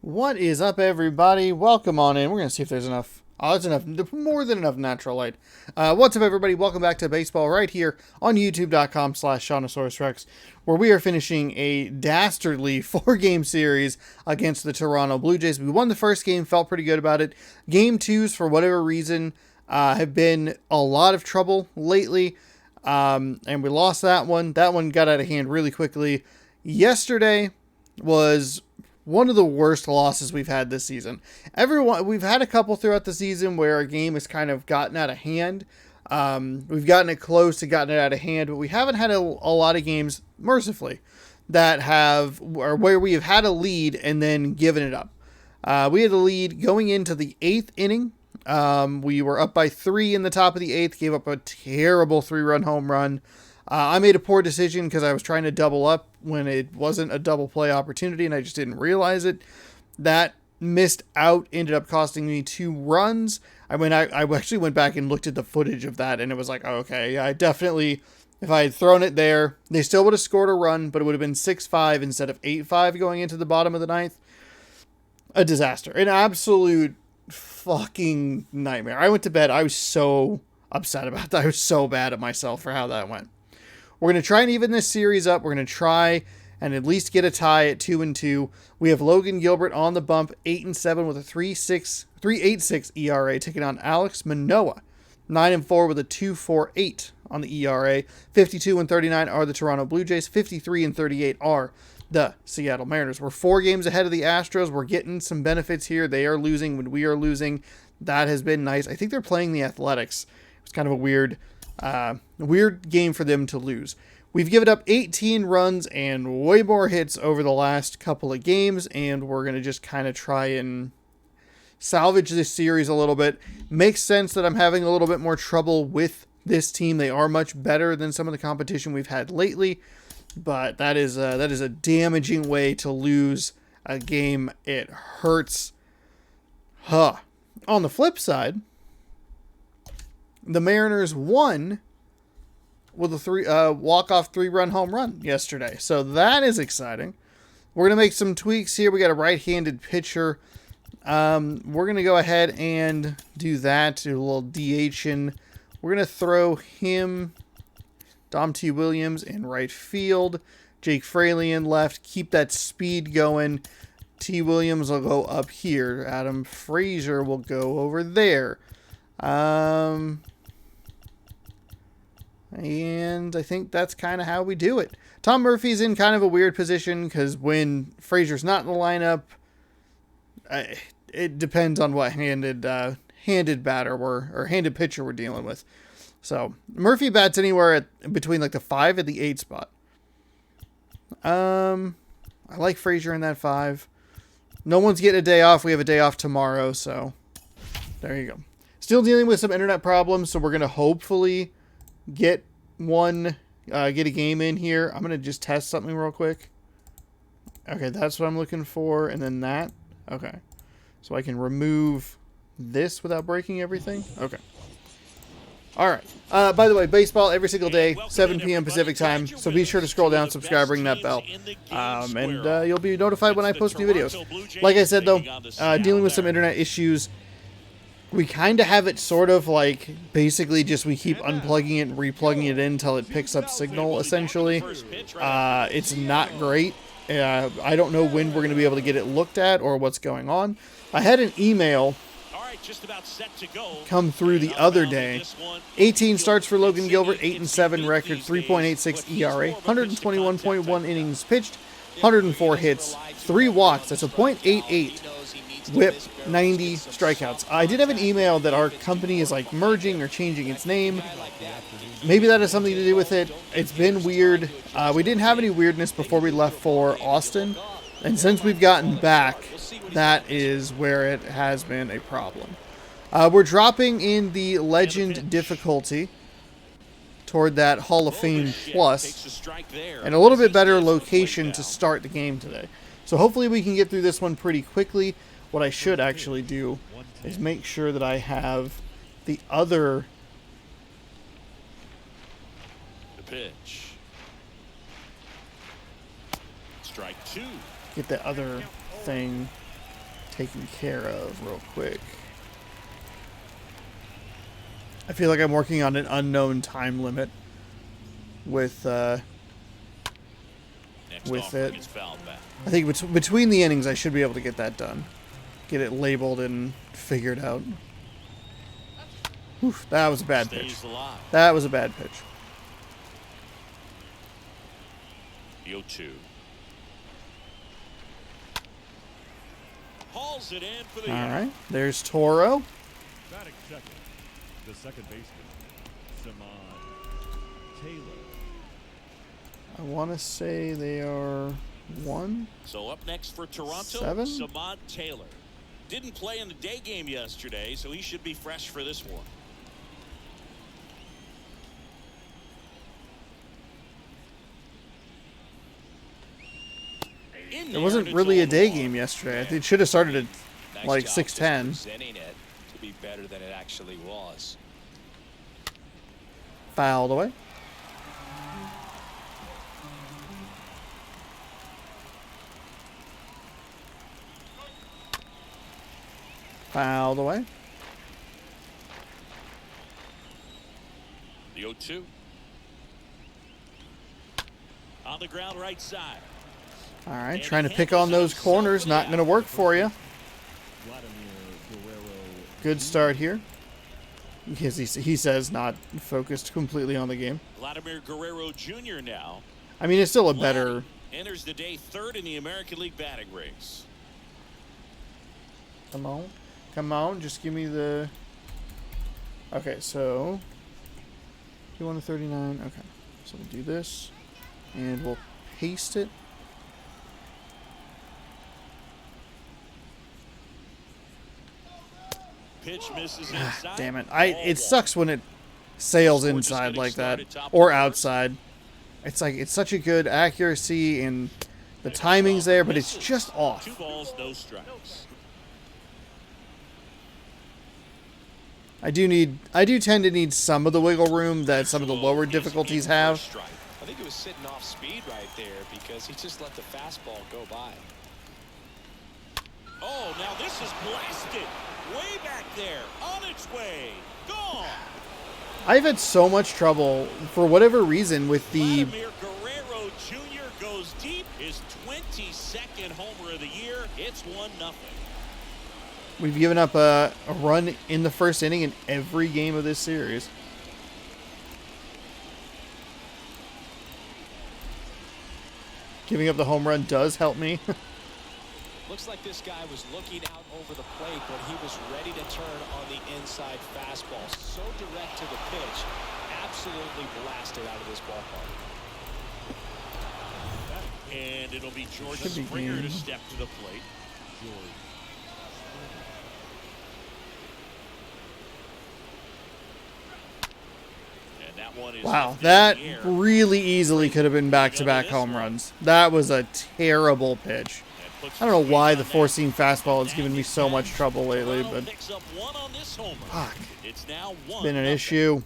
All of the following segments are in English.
What is up, everybody? Welcome on in. We're going to see if there's enough. Oh, it's enough. More than enough natural light. What's up, everybody? Welcome back to baseball right here on youtube.com/ShaunosaurusRex, where we are finishing a dastardly 4-game series against the Toronto Blue Jays. We won the first game, felt pretty good about it. Game twos, for whatever reason, have been a lot of trouble lately, and we lost that one. That one got out of hand really quickly. Yesterday was one of the worst losses we've had this season. We've had a couple throughout the season where a game has kind of gotten out of hand. We've gotten it close to gotten it out of hand, but we haven't had a lot of games, mercifully, that have, or where we have had a lead and then given it up. We had a lead going into the 8th inning. We were up by 3 in the top of the 8th, gave up a terrible 3-run home run. I made a poor decision because I was trying to double up when it wasn't a double play opportunity, and I just didn't realize it. That missed out ended up costing me 2 runs. I actually went back and looked at the footage of that, and it was like, okay, I definitely, if I had thrown it there, they still would have scored a run, but it would have been 6-5 instead of 8-5 going into the bottom of the 9th. A disaster. An absolute fucking nightmare. I went to bed. I was so upset about that. I was so bad at myself for how that went. We're going to try and even this series up. We're going to try and at least get a tie at 2-2. We have Logan Gilbert on the bump, 8-7 with a 3.86 ERA, taking on Alex Manoah, 9-4 with a 2.48 on the ERA. 52-39 are the Toronto Blue Jays. 53-38 are the Seattle Mariners. We're 4 games ahead of the Astros. We're getting some benefits here. They are losing when we are losing. That has been nice. I think they're playing the Athletics. It's kind of a weird game for them to lose. We've given up 18 runs and way more hits over the last couple of games, and we're going to just kind of try and salvage this series a little bit. Makes sense that I'm having a little bit more trouble with this team. They are much better than some of the competition we've had lately, but that is a damaging way to lose a game. It hurts. On the flip side, the Mariners won with a walk-off 3-run home run yesterday. So that is exciting. We're going to make some tweaks here. We got a right-handed pitcher. We're going to go ahead and do that. Do a little DH-ing. We're going to throw him, Dom T. Williams, in right field. Jake Fraley in left. Keep that speed going. T. Williams will go up here. Adam Frazier will go over there. And I think that's kind of how we do it. Tom Murphy's in kind of a weird position because when Frazier's not in the lineup, it depends on what handed batter or handed pitcher we're dealing with. So Murphy bats anywhere between like the 5 and the 8 spot. I like Frazier in that 5. No one's getting a day off. We have a day off tomorrow, so there you go. Still dealing with some internet problems, so we're gonna hopefully get a game in here. I'm going to just test something real quick. Okay, that's what I'm looking for. And then that. Okay. So I can remove this without breaking everything. Okay. All right. By the way, baseball every single day, 7 p.m. Pacific time. So be sure to scroll down, subscribe, ring that bell. And you'll be notified when I post new videos. Like I said, though, dealing with some internet issues. We kind of have it sort of like basically just we keep unplugging it and replugging it in until it picks up signal, essentially. It's not great. I don't know when we're going to be able to get it looked at or what's going on. I had an email come through the other day. 18 starts for Logan Gilbert, 8-7 record, 3.86 ERA, 121.1 innings pitched, 104 hits, 3 walks. That's a .88. Whip, 90 strikeouts. I did have an email that our company is like merging or changing its name. Maybe that has something to do with it. It's been weird. We didn't have any weirdness before we left for Austin. And since we've gotten back, that is where it has been a problem. We're dropping in the Legend difficulty toward that Hall of Fame Plus and a little bit better location to start the game today. So hopefully we can get through this one pretty quickly. What I should actually do is make sure that I have the other pitch. Strike 2. Get the other thing taken care of real quick. I feel like I'm working on an unknown time limit with it. I think between the innings, I should be able to get that done. Get it labeled and figured out. Oof, that was a bad pitch. That was a bad pitch. The 0-2. Hauls it in for the All right, there's Toro. Batting second, the second baseman, Simmons Taylor. I want to say they are 1. So up next for Toronto, 7? Simmons Taylor. Didn't play in the day game yesterday, so he should be fresh for this one. It wasn't really a day game yesterday. I think it should have started at like 6:10. Presenting it to be better than it actually was. Fouled away. Fouled away. The 0-2. On the ground right side. All right, trying to pick on those corners. Not going to work for you. Good start here. Because he says not focused completely on the game. Vladimir Guerrero Jr. now. I mean, it's still a better... Enters the day 3rd in the American League batting race. Come on. Come on, just give me the... Okay, so... 2 to 39. Okay, so we'll do this. And we'll paste it. Pitch misses inside. Damn it. It sucks when it sails inside like that. Or outside. It's like, it's such a good accuracy and the timing's there, but it's just off. 2 balls, no strikes. I do tend to need some of the wiggle room that some of the lower difficulties have. I think it was sitting off speed right there because he just let the fastball go by. Oh, now this is blasted. Way back there. On its way. Gone. I've had so much trouble, for whatever reason, with the... Vladimir Guerrero Jr. goes deep. His 22nd homer of the year. It's 1-0. We've given up a run in the first inning in every game of this series. Giving up the home run does help me. Looks like this guy was looking out over the plate, but he was ready to turn on the inside fastball. So direct to the pitch. Absolutely blasted out of this ballpark. And it'll be George Springer to step to the plate. And that one is Wow, that really easily could have been back-to-back home runs. That was a terrible pitch. I don't know why the four-seam fastball has given me so much trouble lately, but fuck, it's been an issue.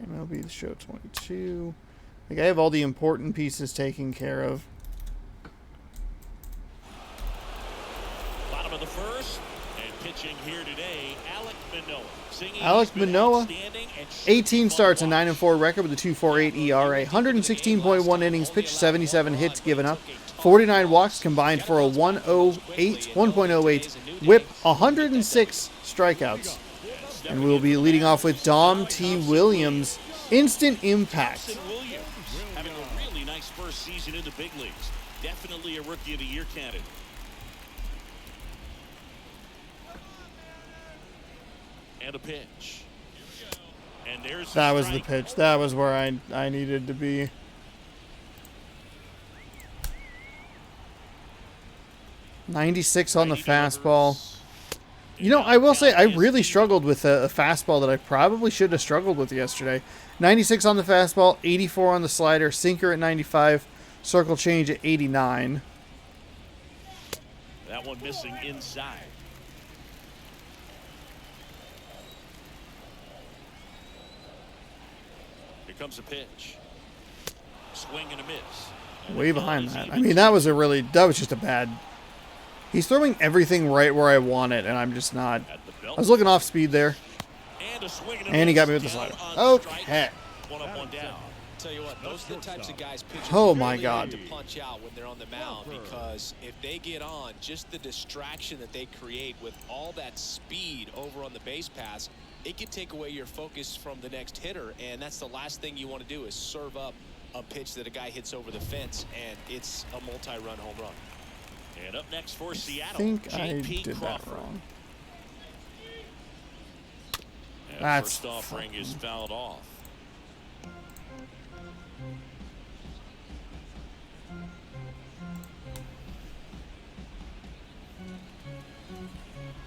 MLB The Show 22. I think I have all the important pieces taken care of. Bottom of the first, and pitching here today, Alek Manoah, 18 starts, a 9-4 record with a 2.48 ERA, 116.1 innings pitched, 77 hits given up, 49 walks combined for a 1.08 whip, 106 strikeouts. And we'll be leading off with Dom T. Williams, instant impact. Having a really nice first season in the big leagues. Definitely a Rookie of the Year candidate. And a pitch. And there's that was the pitch. That was where I needed to be. .96 on the fastball. You know, I will say I really struggled with a fastball that I probably should have struggled with yesterday. 96 on the fastball, 84 on the slider, sinker at 95, circle change at 89. That one missing inside. Here comes a pitch. Swing and a miss. way behind that. I mean, that was just a bad. He's throwing everything right where I want it, and I'm just not. I was looking off speed there. And he got me with the slider. Okay. One down. Tell you what, those are the types of guys pitchers Oh my really God. need to punch out when they're on the mound, because if they get on, just the distraction that they create with all that speed over on the base pass, it can take away your focus from the next hitter, and that's the last thing you want to do is serve up a pitch that a guy hits over the fence, and it's a multi-run home run. And up next for Seattle, I think I J.P. did that Crawford. wrong. And That's first offering is fouled off.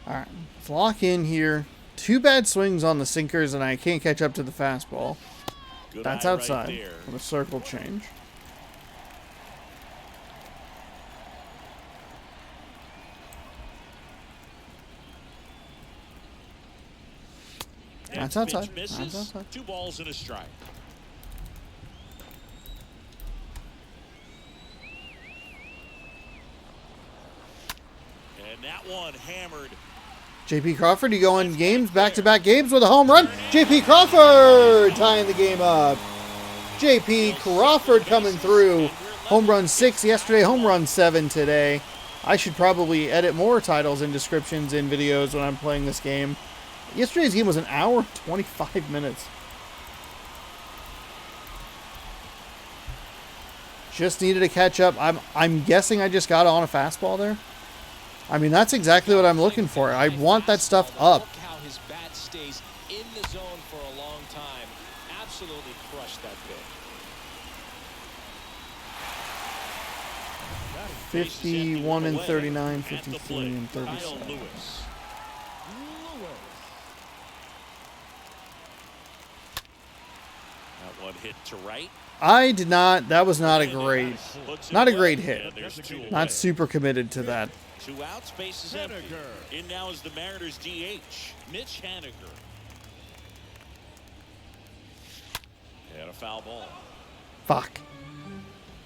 All right, let's lock in here. 2 bad swings on the sinkers, and I can't catch up to the fastball. Good That's eye outside right there. on the circle change. That's Next pitch outside. misses. That's outside. 2 balls and a strike. And that one hammered. J.P. Crawford, you go in games, back-to-back games with a home run. J.P. Crawford tying the game up. J.P. Crawford coming through. Home run 6 yesterday, home run 7 today. I should probably edit more titles and descriptions in videos when I'm playing this game. Yesterday's game was an hour and 25 minutes. Just needed to catch up. I'm guessing I just got on a fastball there. I mean, that's exactly what I'm looking for. I want that stuff up. Look how his bat stays in the zone for a long time. Absolutely crushed that pitch. 51 and 39, 53 and 37. That one hit to right. I did not. That was not a great hit. And there's 2 away. Not super committed to that. 2 outs, base is empty. In now is the Mariners DH, Mitch Haniger. And a foul ball. Fuck.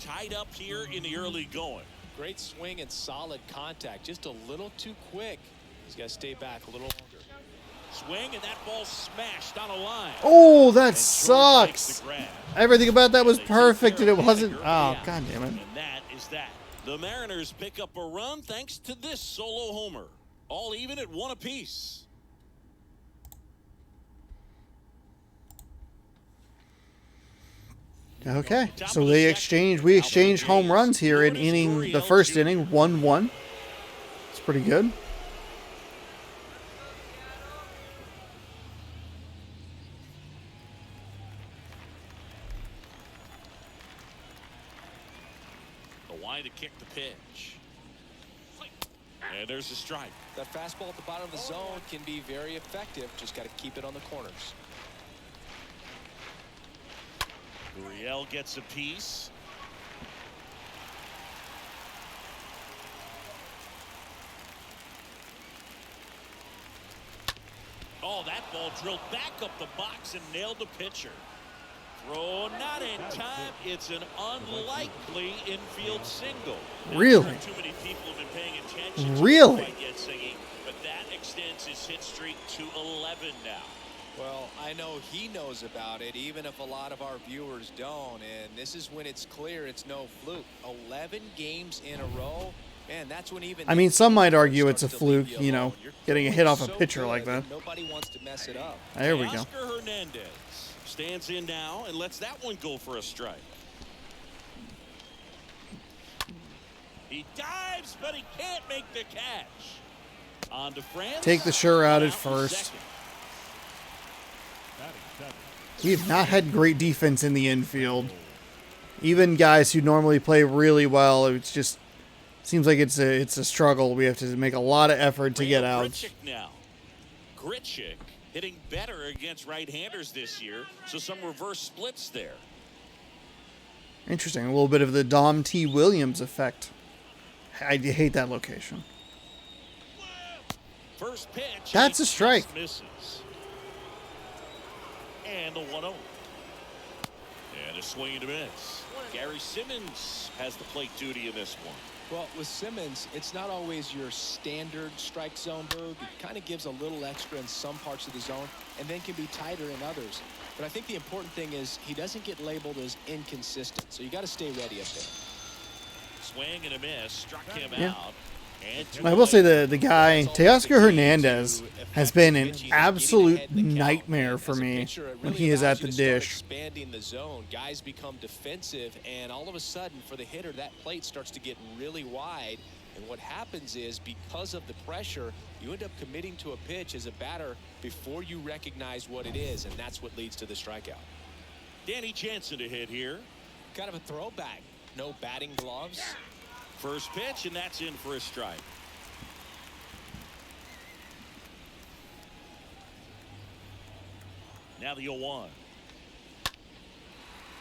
Tied up here in the early going. Great swing and solid contact. Just a little too quick. He's got to stay back a little longer. Swing, and that ball smashed on a line. Oh, that And George makes sucks. the grab. Everything about that was They take perfect, and care it of wasn't. Haniger Oh, on the out. god damn it. And that is that. The Mariners pick up a run thanks to this solo homer. All even at 1 apiece. Okay, so we exchanged home runs here in the first inning, 1-1. It's pretty good. The line to kick the pitch. And there's a strike. That fastball at the bottom of the zone can be very effective. Just got to keep it on the corners. Gurriel gets a piece. Oh, that ball drilled back up the box and nailed the pitcher. Throw not in time. It's an unlikely infield single. Really? Not too many people have been paying attention. Really? To yet singing, but that extends his hit streak to 11 now. Well, I know he knows about it, even if a lot of our viewers don't. And this is when it's clear it's no fluke. 11 games in a row. Man, that's when even. I mean, some might argue it's a starts to leave fluke, you know, alone. You're getting a hit off a so pitcher good like that. Nobody wants to mess it up. There we go. Oscar Hernandez stands in now and lets that one go for a strike. He dives, but he can't make the catch. On to France. Take the sure out at Out in first. Batting second. 7. We've not had great defense in the infield. Even guys who normally play really well, it's just seems like it's a struggle. We have to make a lot of effort to get out. Grichuk now. Grichuk hitting better against right-handers this year, so some reverse splits there. Interesting. A little bit of the Dom T. Williams effect. I hate that location. First pitch. That's he a strike. just misses. And the 1-0. And a swing and a miss. Gary Simmons has the plate duty in this one. Well, with Simmons, it's not always your standard strike zone, Boog. It kind of gives a little extra in some parts of the zone and then can be tighter in others. But I think the important thing is he doesn't get labeled as inconsistent, so you got to stay ready up there. Swing and a miss, struck him Yeah. out. And I will say the guy, Teoscar Hernandez, has been an absolute nightmare for me when he is at the dish. Expanding the zone, guys become defensive, and all of a sudden, for the hitter, that plate starts to get really wide. And what happens is, because of the pressure, you end up committing to a pitch as a batter before you recognize what it is, and that's what leads to the strikeout. Danny Jansen to hit here. Kind of a throwback. No batting gloves. First pitch, and that's in for a strike. Now the 0-1.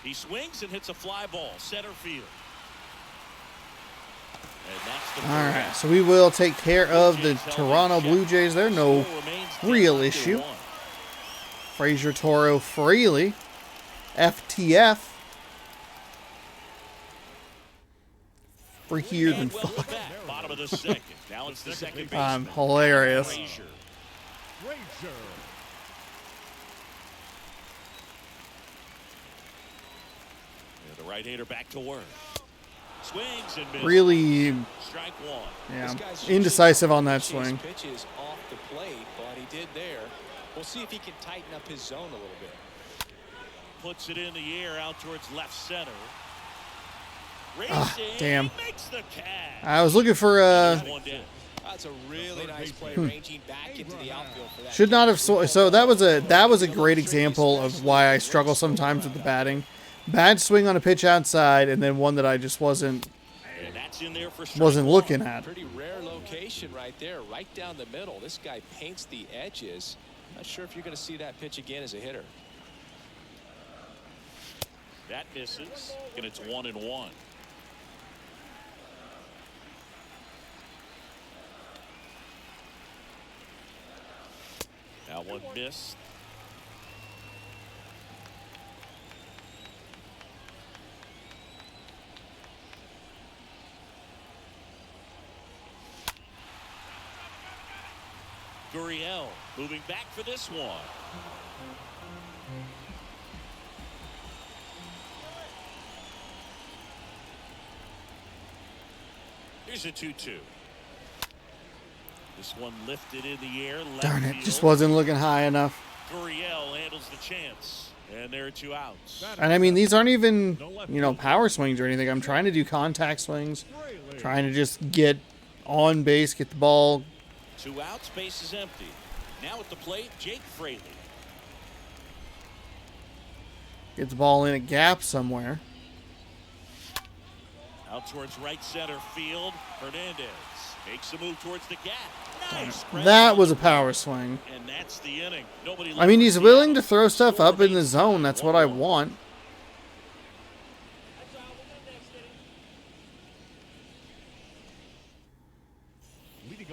He swings and hits a fly ball, center field. And that's the All right, so we will take care of the Toronto Blue Jays. They're no real issue. Frazier, Toro, Fraley, FTF. Freakier than fuck. Bottom of the second. Now it's the second base. I'm hilarious. Frazier. The right-hander back to work. Swings and misses. Really, Strike one. yeah, indecisive on that swing. Pitches off the plate, but he did there. We'll see if he can tighten up his zone a little bit. Puts it in the air out towards left center. Damn. Makes the catch. I was looking for That's a really nice play, ranging back into the outfield for that. should not have so that was a great example of why I struggle sometimes with the batting. Bad swing on a pitch outside, and then one that I just wasn't looking at. Pretty rare location right there, right down the middle. This guy paints the edges. Not sure if you're going to see that pitch again as a hitter. That misses, and it's 1-1. Now one missed. Gurriel moving back for this one. Here's a 2-2. This one lifted in the air. Darn it, just wasn't looking high enough. Gurriel handles the chance, and there are 2 outs. And I mean, these aren't even, power swings or anything. I'm trying to do contact swings, trying to just get on base, get the ball. 2 outs, base is empty. Now at the plate, Jake Fraley. Get the ball in a gap somewhere. Out towards right center field, Hernandez makes a move towards the gap. Nice. That was a power swing. And that's the inning. Nobody. I mean, he's willing to throw stuff up in the zone. That's what I want.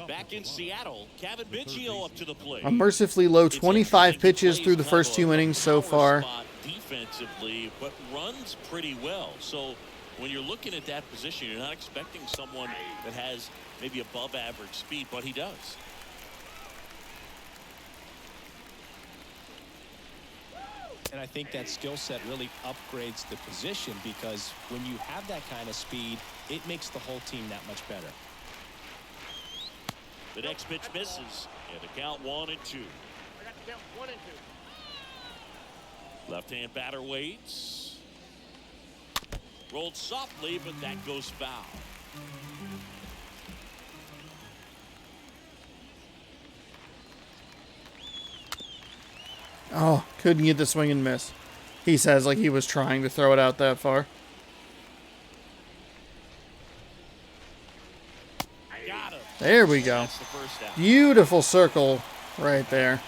Back in Seattle, Kevin Biggio up to the plate. A mercifully low 25 pitches through the first 2 innings so far. Defensively, but runs pretty well. So when you're looking at that position, you're not expecting someone that has maybe above average speed, but he does. And I think that skill set really upgrades the position, because when you have that kind of speed, it makes the whole team that much better. The next pitch misses, and the count 1-2. Left-hand batter waits. Rolled softly, but that goes foul. Oh, couldn't get the swing and miss. He says like he was trying to throw it out that far. There we go. Beautiful circle right there.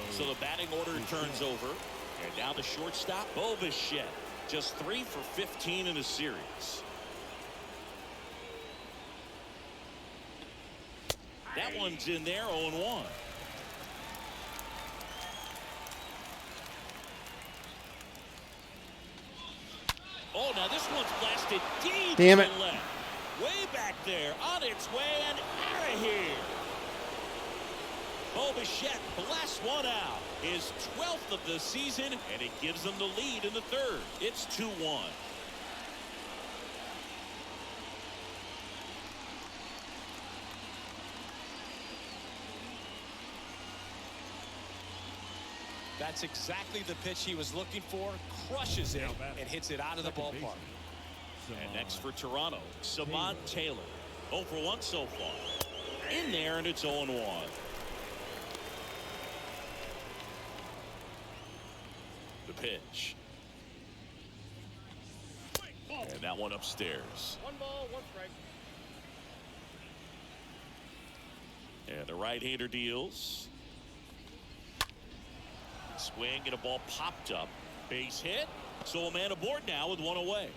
So the batting order turns over. And now the shortstop, Bovischett. Just 3 for 15 in the series. That one's in there, 0-1. Oh, now this one's blasted deep Damn to it. the left. Way back there, on its way and out of here. Bo Bichette blasts one out. His 12th of the season, and it gives them the lead in the third. It's 2-1. That's exactly the pitch he was looking for. Crushes it and hits it out of the ballpark. And next for Toronto, Simmons Taylor. 0 for 1 so far. In there, and it's 0-1. The pitch. And that one upstairs. 1 ball, 1 strike. And the right-hander deals. Swing and a ball popped up. Base hit. So a man aboard now with 1 away.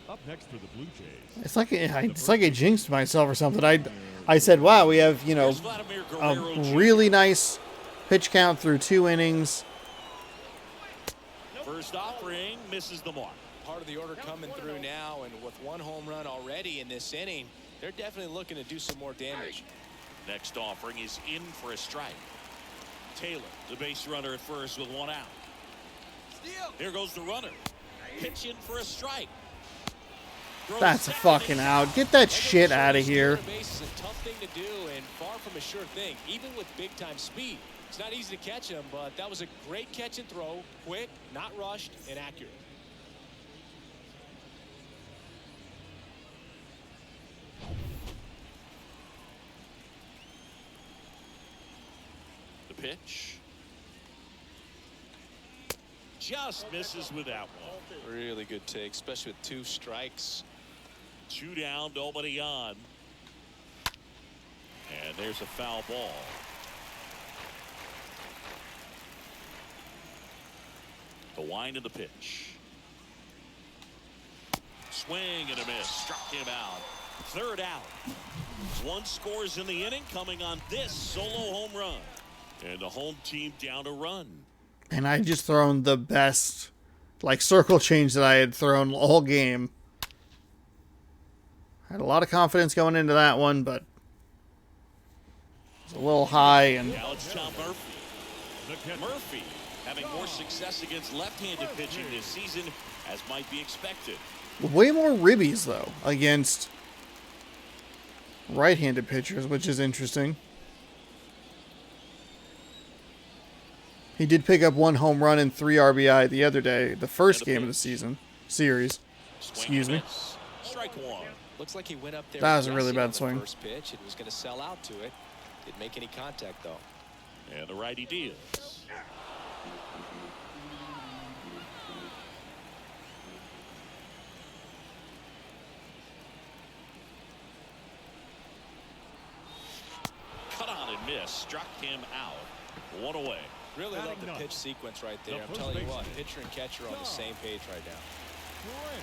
Up next for the Blue Jays. It's like I jinxed myself or something. I said, wow, we have, you know, Here's Vladimir Guerrero a Jr. really nice pitch count through 2 innings. First offering misses the mark. Part of the order coming through now, and with 1 home run already in this inning, they're definitely looking to do some more damage. Next offering is in for a strike. Taylor, the base runner at first with 1 out. Here goes the runner. Pitch in for a strike. That's a fucking out. Get that shit out of here. Base is a tough thing to do and far from a sure thing, even with big-time speed. It's not easy to catch him, but that was a great catch and throw. Quick, not rushed, and accurate. The pitch. Just misses with that one. Really good take, especially with 2 strikes. 2 down, nobody on. And there's a foul ball. The wind of the pitch. Swing and a miss. Struck him out. 3rd out. 1 scores in the inning, coming on this solo home run. And the home team down a run. And I just thrown the best, like, circle change that I had thrown all game. Had a lot of confidence going into that one, but it was a little high. And Now it's Tom Murphy. Murphy having more success against left-handed pitching this season, as might be expected. way more ribbies, though, against right-handed pitchers, which is interesting. He did pick up 1 home run and 3 RBI the other day, the first game of the series. Excuse me. Strike 1. Looks like he went up there. That was a really aggressive bad on the swing. First pitch and was going to sell out to it. Didn't make any contact though. And the righty deals. Cut on and miss. Struck him out. 1 away. Really Batting love the ninth. pitch sequence right there. The I'm first telling you baseman. what, pitcher and catcher are on the same page right now.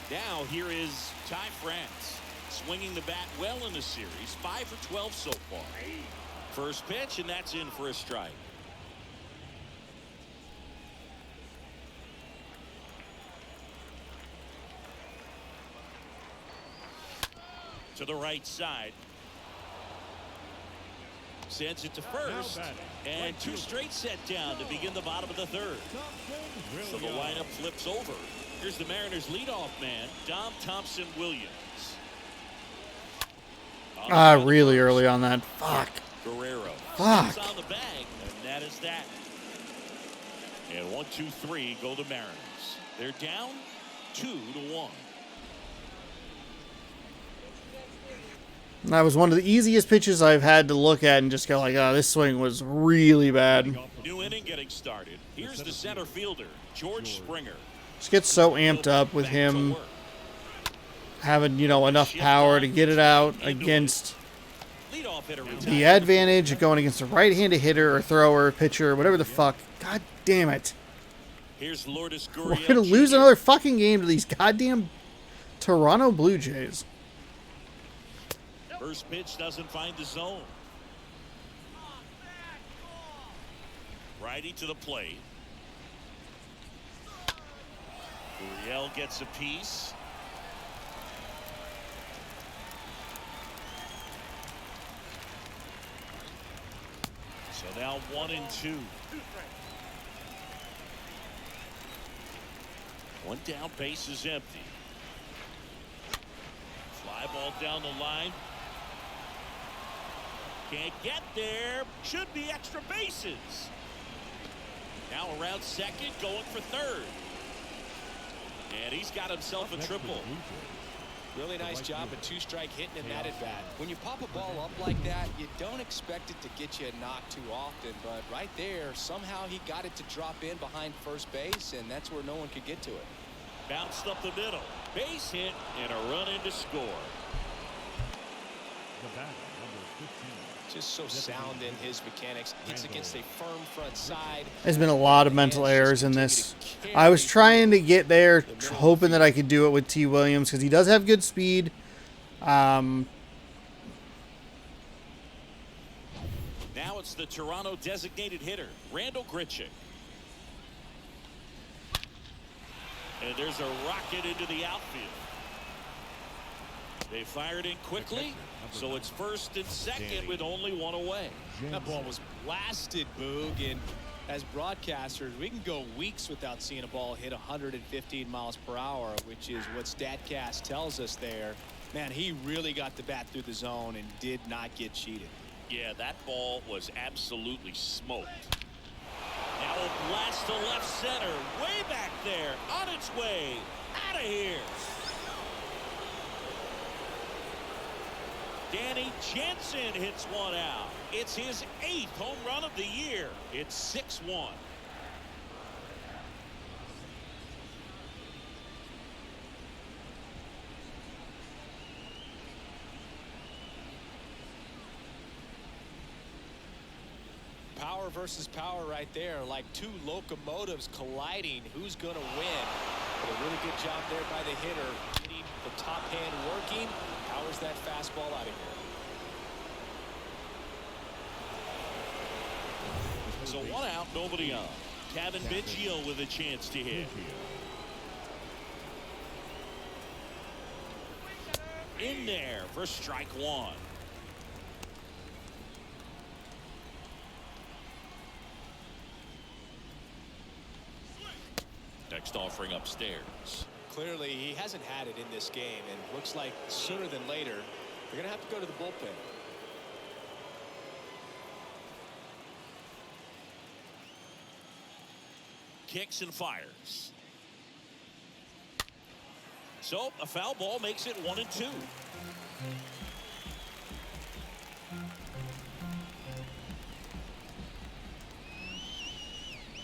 Now here is Ty France. Swinging the bat well in the series. 5 for 12 so far. First pitch, and that's in for a strike. To the right side. Sends it to first. batting. And 2 straight set down to begin the bottom of the 3rd. So the lineup flips over. Here's the Mariners' leadoff man, Dom Thompson-Williams. Really early on that. Fuck. Guerrero. Fuck. On the bag, and that is that. And 1, 2, 3 go the Mariners. They're down 2-1. That was one of the easiest pitches I've had to look at and just go like, oh, this swing was really bad. New inning getting started. Here's the center fielder, George Springer. Just get so amped up with him having, you know, enough power to get it out against Leadoff hitter the advantage of going against a right-handed hitter or thrower or pitcher, whatever the fuck. God damn it. Here's Lourdes We're Gurriel going to lose Jr. another fucking game to these goddamn Toronto Blue Jays. First pitch doesn't find the zone. Righty to the plate. Uriel gets a piece. So now 1-2. One down, base is empty. Fly ball down the line. Can't get there. Should be extra bases. Now around second, going for third. And he's got himself a triple. Really nice job of two-strike hitting in that at-bat. When you pop a ball up like that, you don't expect it to get you a knock too often. But right there, somehow he got it to drop in behind first base, and that's where no one could get to it. Bounced up the middle. Base hit and a run in to score. The batter, number 15. Just so sound in his mechanics. Hits against a firm front side. There's been a lot of mental errors in this. I was trying to get there, hoping that I could do it with T. Williams because he does have good speed. Now it's the Toronto designated hitter, Randall Grichuk. And there's a rocket into the outfield. They fired in quickly, so it's first and second with only one away. That ball was blasted, Boog, and as broadcasters, we can go weeks without seeing a ball hit 115 miles per hour, which is what StatCast tells us there. Man, he really got the bat through the zone and did not get cheated. Yeah, that ball was absolutely smoked. Now a blast to left center, way back there, on its way, out of here. Danny Jansen hits one out. It's his 8th home run of the year. It's 6-1. Power versus power right there, like two locomotives colliding. Who's going to win? But a really good job there by the hitter, getting the top hand working. Powers that fastball out of here. So 1 out, nobody on. Kevin Biggio with a chance to hit. In there for strike 1. Next offering upstairs. Clearly, he hasn't had it in this game, and looks like sooner than later, they're going to have to go to the bullpen. Kicks and fires. So a foul ball makes it 1-2.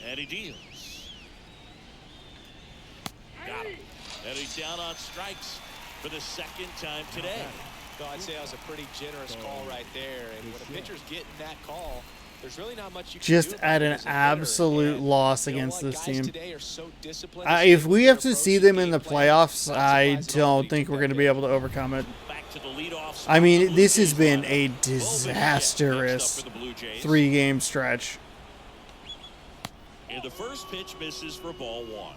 And he deals. Got him. And he's down on strikes for the second time today. So I'd say that was a pretty generous call right there. And when a pitcher's getting that call, there's really not much you can just do at about it an as a hitter. absolute And loss you know against what? this Guys team. today are so disciplined. If we have to see them in the Approach game playoffs, plan. I Not surprised at all don't he think did we're that going to be there. able to overcome it. Back to the leadoff spot. I mean, The this Blue has Jays been lineup. a Next up disastrous for the Blue Jays. 3-game stretch. And the first pitch misses for ball 1.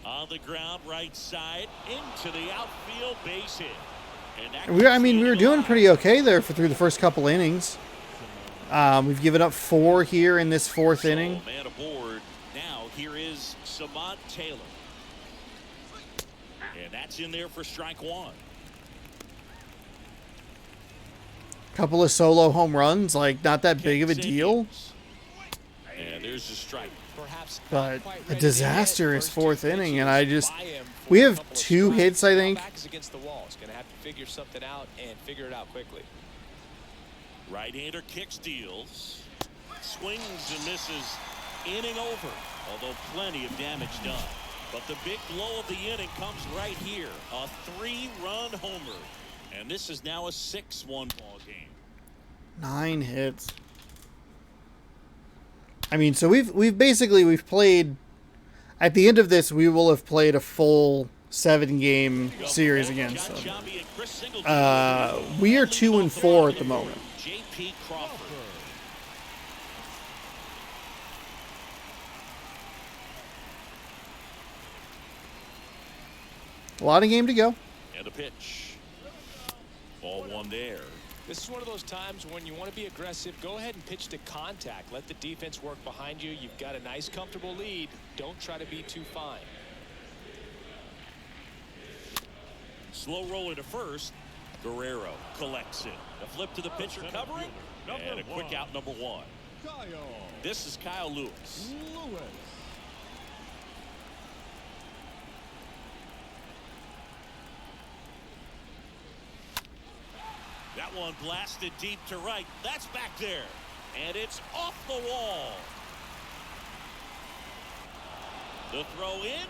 On the ground, right side, into the outfield, base hit. And that We were doing pretty okay there through the first couple innings. We've given up 4 here in this 4th inning. Man aboard. Now here is Samant Taylor. And that's in there for strike 1. Couple of solo home runs, like not that big of a deal, And there's the strike. Perhaps but not quite a ready to hit. disastrous First two 4th inning, and I pitches just by him for we a have couple of 2 strikes. hits, I think. Back is against the wall. He's going to have to figure something out and figure it out quickly. Right-hander kicks, deals, swings and misses, inning over, although plenty of damage done. But the big blow of the inning comes right here, a 3-run homer. And this is now a 6-1 ball game. 9 hits. I mean, so we've played. At the end of this, we will have played a full 7-game series against them. We are 2-4 at the moment. J.P. Crawford. A lot of game to go. And a pitch. Ball one there. This is one of those times when you want to be aggressive. Go ahead and pitch to contact. Let the defense work behind you. You've got a nice, comfortable lead. Don't try to be too fine. Slow roller to first. Guerrero collects it. A flip to the pitcher covering. And a quick out, number one. This is Kyle Lewis. That one blasted deep to right. That's back there. And it's off the wall. The throw in.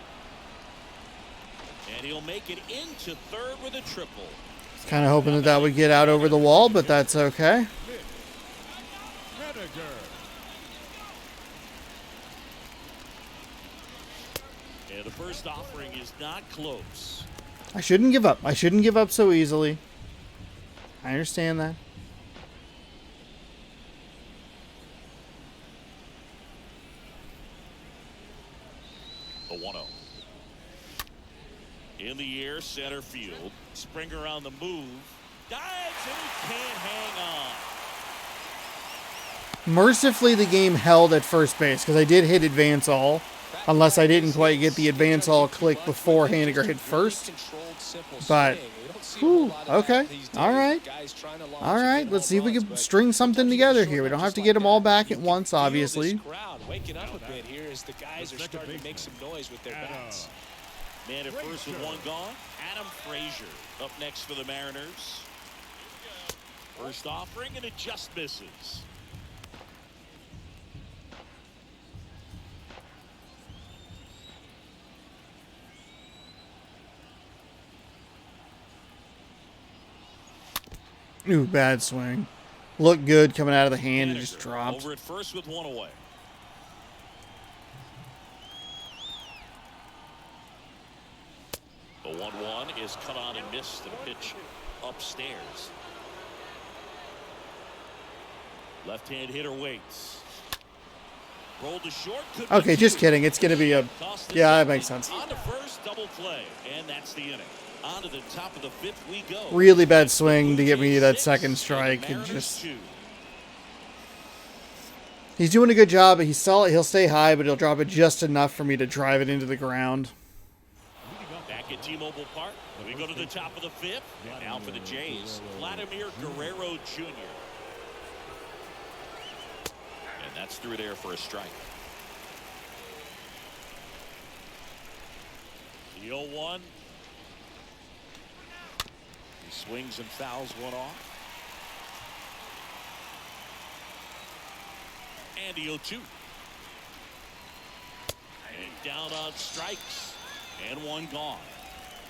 And he'll make it into third with a triple. Kind of hoping that that would get out over the wall, but that's okay. And the first offering is not close. I shouldn't give up. I shouldn't give up so easily. I understand that. The 1-0. In the air, center field. Springer on the move. Dives and he can't hang on. Mercifully, the game held at first base because I did hit advance all. Unless I didn't quite get the advance all click before Haniger hit first. But, whew, okay. All right. All right. Let's see if we can string something together here. We don't have to get them all back at once, obviously. Waking up a bit here as the guys are starting to make some noise with their bats. Man at first with one gone. Adam Frazier up next for the Mariners. First offering and it just misses. Ooh, bad swing. Looked good coming out of the hand and just dropped. Over at first with one away. The 1-1 is cut on and missed and pitch upstairs. Left-hand hitter waits. Rolled to short. Okay, just kidding. It's going to be a... Yeah, that makes sense. On to first, double play, and that's the inning. On to the top of the fifth we go. Really bad swing to get me that second strike. And just... He's doing a good job. He's solid. He'll stay high, but he'll drop it just enough for me to drive it into the ground. Back at T-Mobile Park, we go to the top of the fifth. And now for the Jays, Vladimir Guerrero Jr. And that's through there for a strike. The 0-1. He swings and fouls one off. And the 0-2. And down on strikes. And one gone.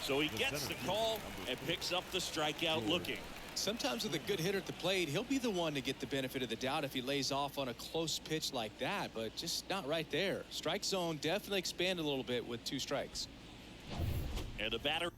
So he gets the call and picks up the strikeout looking. Sometimes with a good hitter at the plate, he'll be the one to get the benefit of the doubt if he lays off on a close pitch like that, but just not right there. Strike zone definitely expanded a little bit with 2 strikes. And the batter.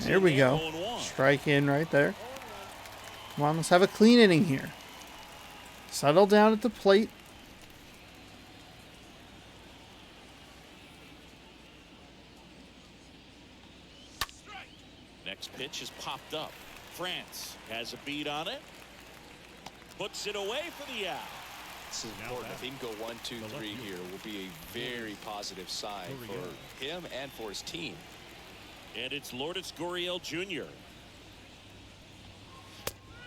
There we go. Strike in right there. Come on, let's have a clean inning here. Settle down at the plate. Next pitch is popped up. France has a beat on it. Puts it away for the out. This is important. If he can go 1, 2, 3 here, will be a very positive sign for him and for his team. And it's Lourdes Gurriel Jr.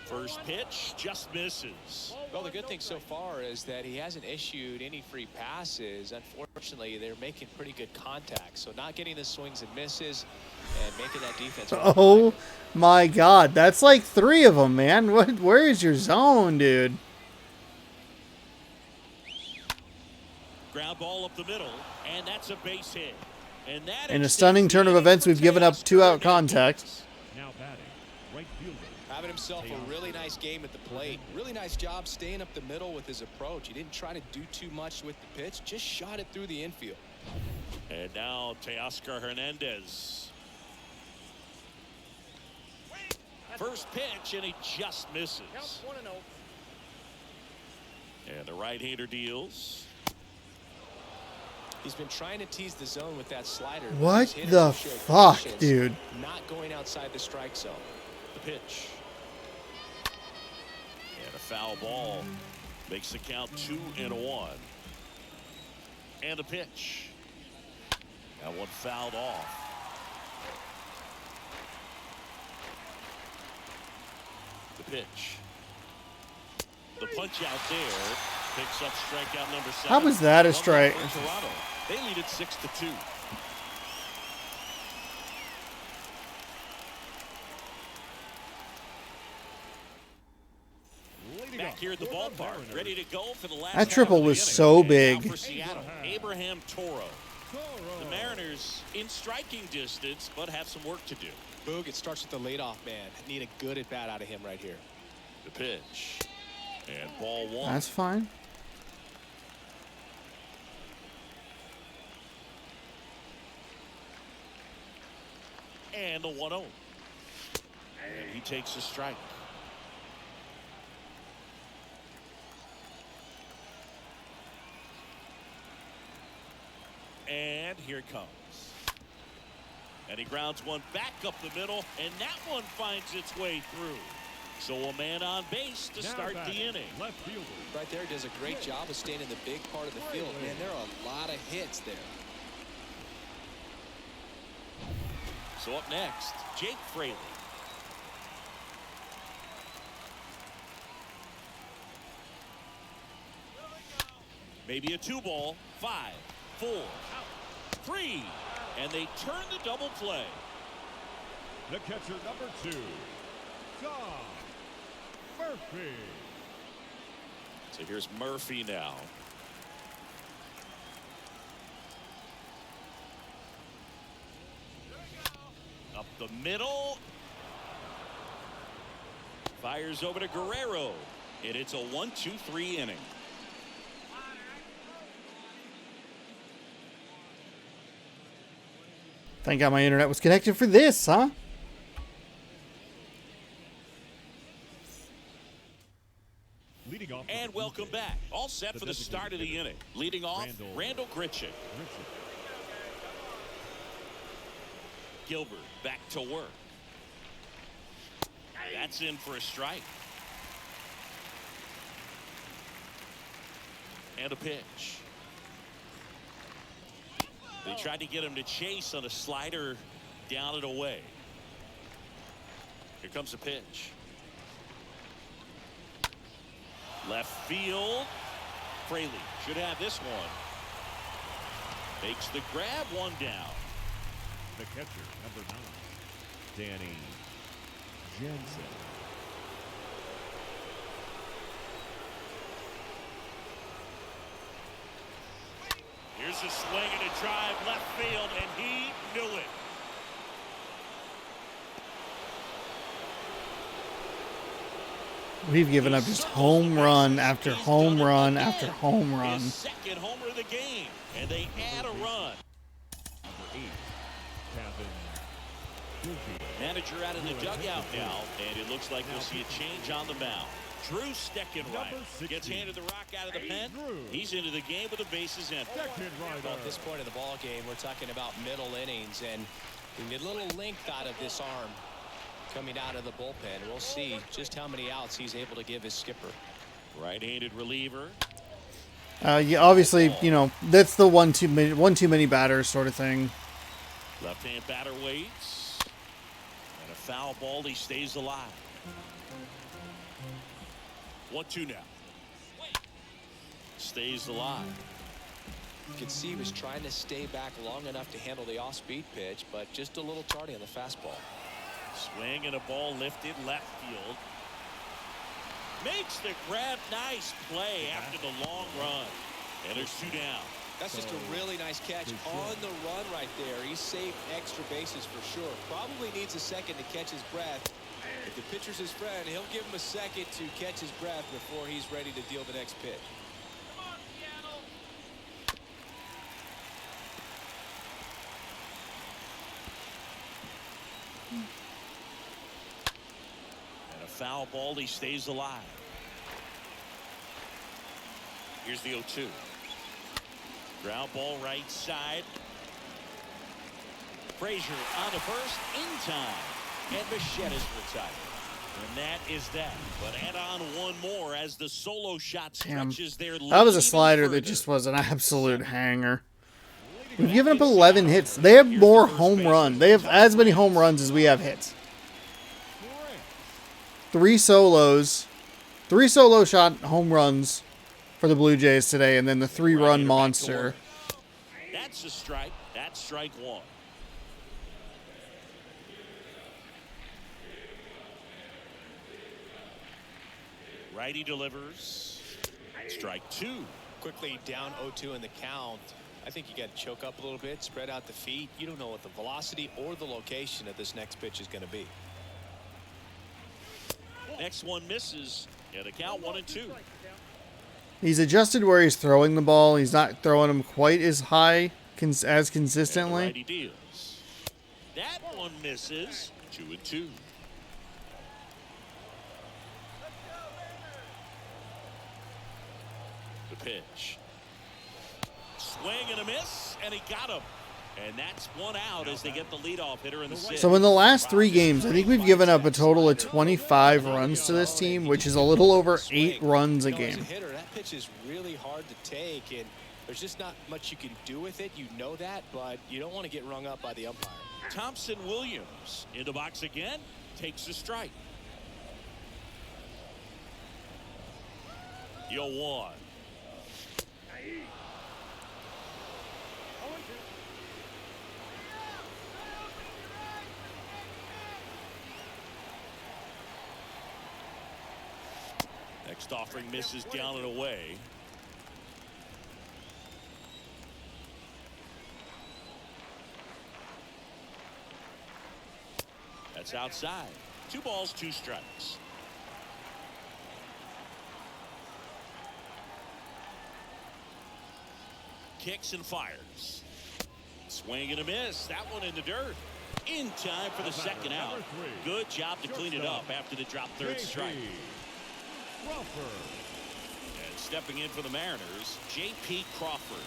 First pitch just misses. Well, the good thing so far is that he hasn't issued any free passes. Unfortunately, they're making pretty good contact. So not getting the swings and misses and making that defense. Oh my God, that's like 3 of them, man. Where is your zone, dude? Ground ball up the middle, and that's a base hit. And that In a stunning turn of events, we've given up 2-out contact. Now batting, right fielder. Having himself a really nice game at the plate. Really nice job staying up the middle with his approach. He didn't try to do too much with the pitch, just shot it through the infield. And now Teoscar Hernandez. First pitch, and he just misses. And the right-hander deals. He's been trying to tease the zone with that slider. What the fuck, dude? Not going outside the strike zone. The pitch. And a foul ball makes the count 2-1. And a pitch. That one fouled off. The pitch. The punch out there picks up strikeout number 7. How was that a strike? Toronto. They lead it 6-2. Back here at the ballpark, ready to go for the last. That triple half of the was inning. so And big. now for Seattle, Abraham Toro. The Mariners in striking distance, but have some work to do. Boog, it starts with the leadoff man. Need a good at bat out of him right here. The pitch. And ball 1. That's fine. And the 1-0. And he takes a strike. And here it comes. And he grounds one back up the middle, and that one finds its way through. So a man on base to start the inning. Left fielder. Right there, does a great job of staying in the big part of the field. Man, there are a lot of hits there. So up next, Jake Fraley. Maybe a 2-ball. 5, 4, 3, and they turn the double play. The catcher, number 2, Tom Murphy. So here's Murphy now. Up the middle. Fires over to Guerrero. And it's a 1-2-3 inning. Thank God my internet was connected for this, huh? Leading off. And welcome back. All set for the start of the inning. Leading off, Randall Grichuk. Gilbert back to work. That's in for a strike. And a pitch. They tried to get him to chase on a slider down and away. Here comes the pitch. Left field. Fraley should have this one. Makes the grab, one down. The catcher, number 9, Danny Jensen. Here's a swing and a drive left field, and he knew it. We've given up just home run after home run after home run. His second homer of the game, and they add a run. Number 8, Kevin. Manager out in the dugout now, and it looks like we'll see a change on the mound. Drew Steckenrider gets handed the rock out of the pen. He's into the game with the bases empty. Well, at this point of the ball game, we're talking about middle innings, and we get a little length out of this arm coming out of the bullpen. We'll see just how many outs he's able to give his skipper. Right-handed reliever. Yeah, obviously, you know, that's the one too many batters sort of thing. Left-hand batter waits. And a foul ball, he stays alive. 1-2 now. Stays alive. You can see he was trying to stay back long enough to handle the off-speed pitch, but just a little tardy on the fastball. Swing and a ball lifted left field. Makes the grab. Nice play after the long run. And there's 2 down. That's just a really nice catch on the run right there. He saved extra bases for sure. Probably needs a second to catch his breath. If the pitcher's his friend, he'll give him a second to catch his breath before he's ready to deal the next pitch. And a foul ball. He stays alive. Here's the 0-2. Ground ball right side. Frazier on the first in time. And Bichette is retired. And that is that. But add on one more as the solo shot stretches their lead. That was a slider that just was an absolute hanger. We've given up 11 hits. They have more home runs. They have as many home runs as we have hits. 3 solos. 3 solo shot home runs for the Blue Jays today, and then the 3-run monster. That's a strike. That's strike 1. Righty delivers. Strike 2. Quickly down 0-2 in the count. I think you got to choke up a little bit, spread out the feet. You don't know what the velocity or the location of this next pitch is going to be. Next one misses. And the count 1-2. He's adjusted where he's throwing the ball. He's not throwing them quite as high as consistently. Righty deals. That one misses. 2-2. The pitch. Swing and a miss, and he got him. And that's one out as they get the leadoff hitter in the 6th. So in the last 3 games, I think we've given up a total of 25 runs to this team, which is a little over 8 runs a game. As a hitter, that pitch is really hard to take, and there's just not much you can do with it. You know that, but you don't want to get rung up by the umpire. Thompson Williams in the box again, takes the strike. 0-1. Next offering misses down and away. That's outside. 2 balls, 2 strikes. Kicks and fires. Swing and a miss. That one in the dirt. In time for the second out. Good job to clean it up after the drop third strike. And stepping in for the Mariners, J.P. Crawford.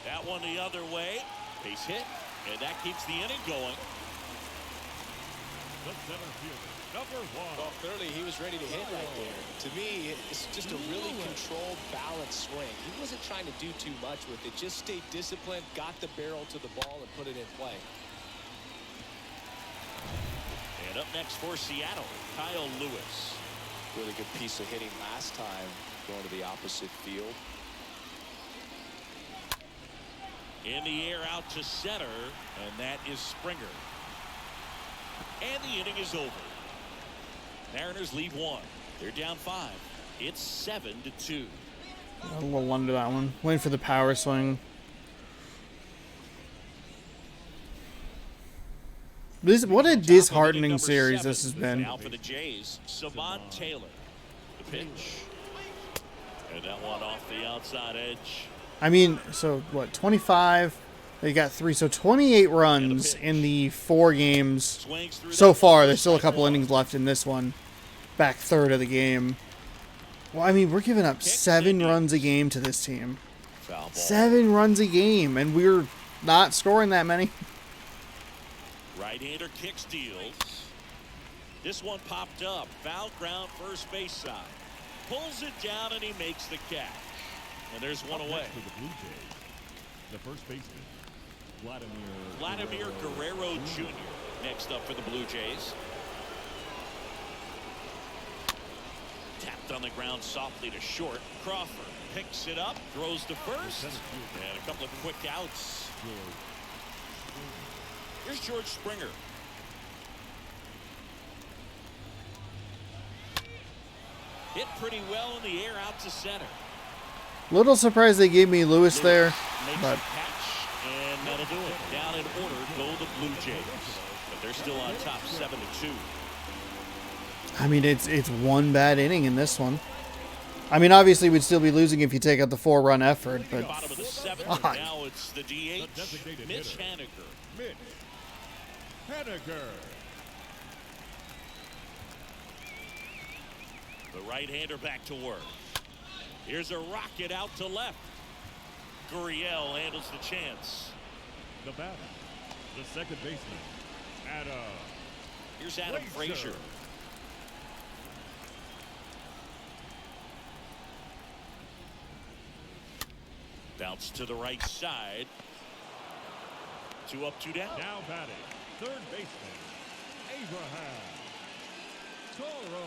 That one the other way. Base hit, and that keeps the inning going. The center fielder, number 1. Well, clearly he was ready to hit right there. To me, it's just a really controlled, balanced swing. He wasn't trying to do too much with it. Just stayed disciplined, got the barrel to the ball, and put it in play. And up next for Seattle, Kyle Lewis. Really good piece of hitting last time, going to the opposite field. In the air out to center, and that is Springer. And the inning is over. Mariners lead 1. They're down 5. It's 7-2. A little under that one. Waiting for the power swing. What a disheartening series this has been. Now for the Jays, Savon Taylor. The pitch. And that one off the outside edge. I mean, so what, 25? They got 3, so 28 runs in the 4 games so far. There's still a couple innings left in this one. Back third of the game. Well, I mean, we're giving up 7 runs a game to this team. 7 runs a game, and we're not scoring that many. Right-hander kick steals. This one popped up. Foul ground first base side. Pulls it down, and he makes the catch. And there's one away. For the Blue Jays, the first baseman, Vladimir Guerrero Jr. next up for the Blue Jays. Tapped on the ground softly to short. Crawford picks it up, throws to first, and a couple of quick outs. Here's George Springer. Hit pretty well in the air out to center. Little surprised they gave me Lewis there, Makes but a catch, and that'll do it. Down in order go the Blue Jays. But they're still on top 7-2. I mean, it's one bad inning in this one. I mean, obviously we'd still be losing if you take out the 4-run effort, but Bottom of the 7th, God. now it's the DH, Mitch Haniger. Mitch Haniger. The right-hander back to work. Here's a rocket out to left. Gurriel handles the chance. The batter, the second baseman, Adam. Here's Adam Frazier. Bounce to the right side. 2 up, 2 down. Now batting, third baseman, Abraham Toro.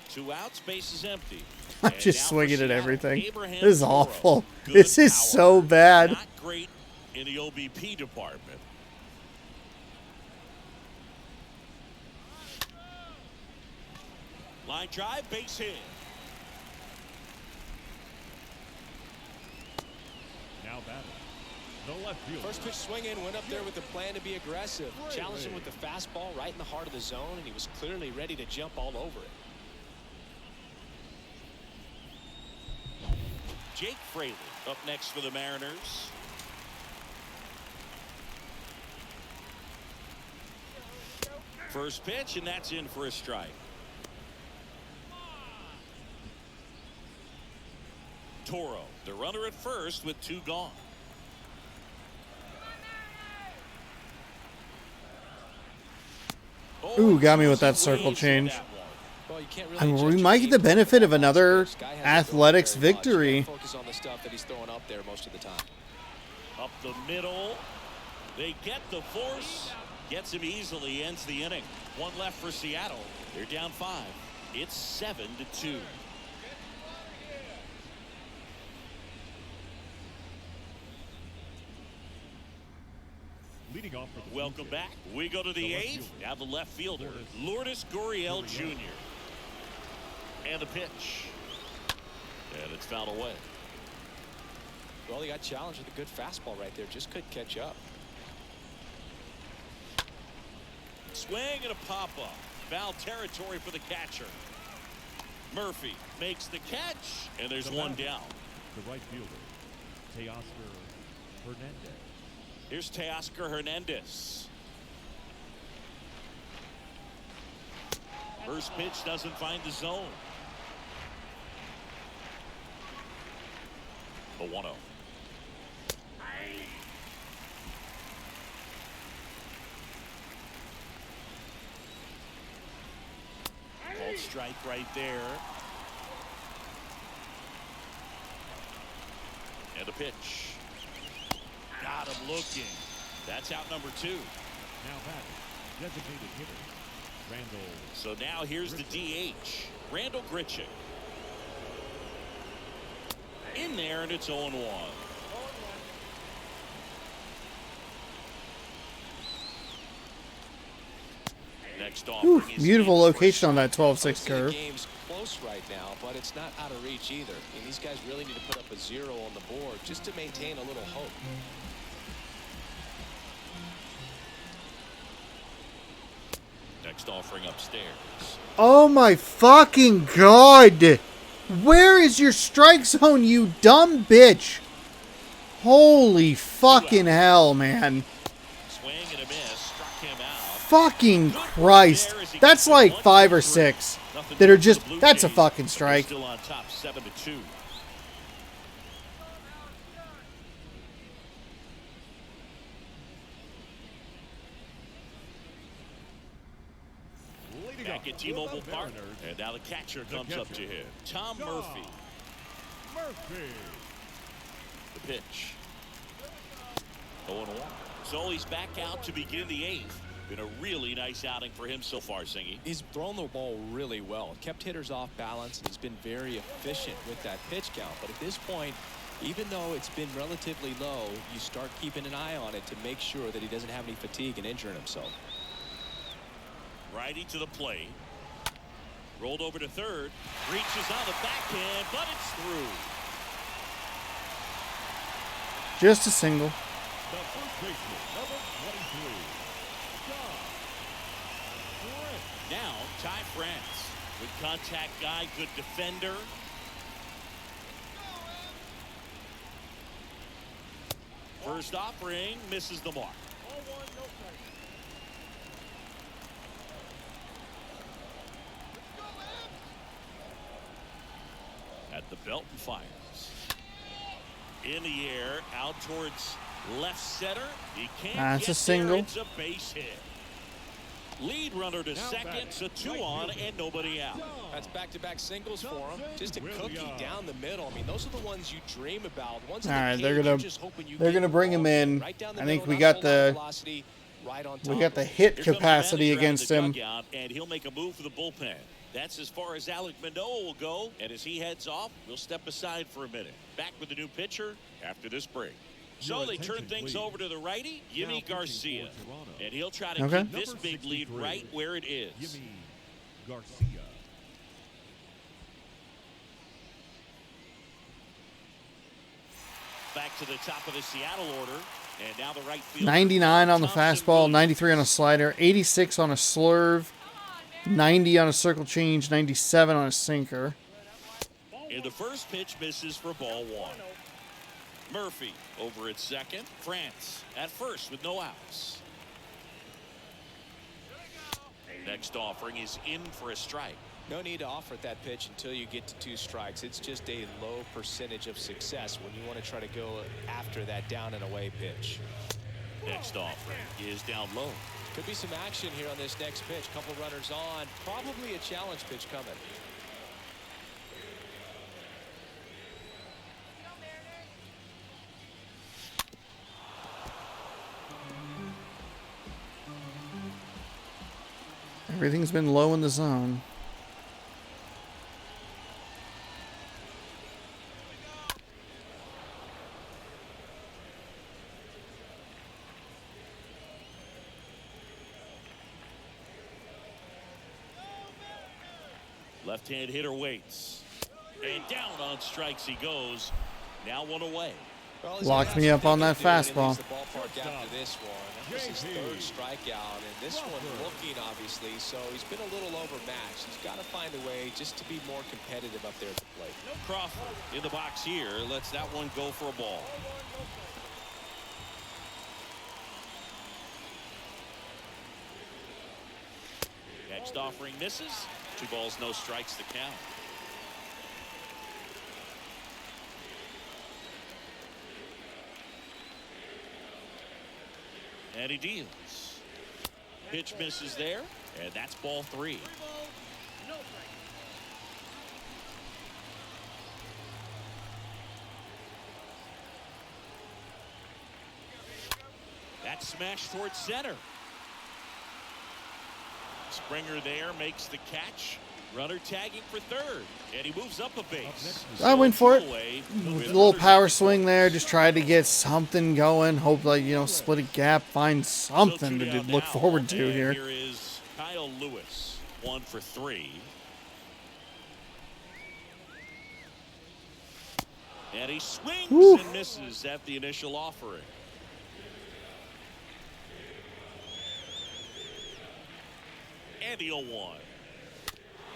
2 outs, base is empty. I'm And just now for swinging at Seattle, everything. Abraham This is Toro. awful. Good This is power. so bad. Not great in the OBP department. Line drive, base hit. Now batting, the left fielder. First pitch swing in, went up there with the plan to be aggressive. Challenged him with the fastball right in the heart of the zone, and he was clearly ready to jump all over it. Jake Fraley up next for the Mariners. First pitch, and that's in for a strike. Toro, the runner at first with 2 gone. Ooh, got me with that circle change. Well, you can't really I mean, judge we a might game get the by benefit of the another last pitch. Guy hasn't athletics thrown very much. You gotta victory. focus on the stuff that he's throwing up there most of the time. Up the middle. They get the force. Gets him easily. Ends the inning. 1 left for Seattle. They're down 5. It's 7-2. Leading off for the Blue Welcome Jays. back. We go to the left 8th. fielder. Now the left fielder, Lourdes Gurriel Jr. And the pitch. And it's fouled away. Well, he got challenged with a good fastball right there. Just couldn't catch up. Swing and a pop-up. Foul territory for the catcher. Murphy makes the catch, and there's The 1 batter, down. The right fielder, Teoscar Hernandez. Here's Teoscar Hernandez. First pitch doesn't find the zone. A 1-0. Called strike right there. And a pitch. Got him looking. That's out number 2. Now batting, designated hitter, Randall. So now here's the DH, Randall Grichuk. In there, and it's 0-1. Next off. Ooh, beautiful location on that 12-6 The curve. game's close right now, but it's not out of reach either. And these guys really need to put up a 0 on the board just to maintain a little hope. Next offering upstairs. Oh my fucking god! Where is your strike zone, you dumb bitch? Holy fucking hell, man. Swing and a miss. Struck him out. Fucking Christ. That's like 5 or 6 that are just, that's a fucking strike. Still on top, 7-2. Leading Back up at for T-Mobile the Park, Mariners, and now the catcher comes up to him. Tom Tom Murphy. Murphy. The pitch. 0-1. So he's back out to begin the 8th. Been a really nice outing for him so far, Singy. He's thrown the ball really well, kept hitters off balance, and he's been very efficient with that pitch count. But at this point, even though it's been relatively low, you start keeping an eye on it to make sure that he doesn't have any fatigue and injuring himself. Righty to the plate. Rolled over to third. Reaches on the backhand, but it's through. Just a single. The first baseman, number 23. Now, Ty France. Good contact guy, good defender. First offering misses the mark. At the belt and fires. In the air, out towards left center. He can't That's get a single. there. It's a base hit. Lead runner to second, so 2 on and nobody out. That's back-to-back singles for him. Just a cookie down the middle. I mean, those are the ones you dream about. All right, they're gonna bring him in. I think we got the hit capacity against him. And he'll make a move for the bullpen. That's as far as Alec Manoah will go. And as he heads off, we'll step aside for a minute. Back with the new pitcher after this break. So they turn things over to the righty, Yimi Garcia. And he'll try to keep this big lead right where it is. Yimi Garcia. Back to the top of the Seattle order. And now the right field. 99 on the fastball, 93 on a slider, 86 on a slurve, 90 on a circle change, 97 on a sinker. And the first pitch misses for ball 1. Murphy over at second. France at first with no outs. Next offering is in for a strike. No need to offer that pitch until you get to 2 strikes. It's just a low percentage of success when you want to try to go after that down and away pitch. Next offering is down low. Could be some action here on this next pitch. Couple runners on. Probably a challenge pitch coming. Everything's been low in the zone. Left-hand hitter waits. And down on strikes he goes. Now 1 away. Well, Locked me up on that fastball. The ballpark after this one. That was his 3rd strikeout, and this one looking obviously. So he's been a little overmatched. He's got to find a way just to be more competitive up there at the plate. Crawford in the box here lets that one go for a ball. Next offering misses. 2 balls, no strikes to count. And he deals. Pitch misses there, and that's ball 3. That's smashed towards center. Springer there makes the catch. Runner tagging for third, and he moves up a base. I went for it. A little power swing there. Just tried to get something going. Hope, like, split a gap, find something to look forward to here. Here is Kyle Lewis, 1 for 3. And he swings and misses at the initial offering. And the 0-1.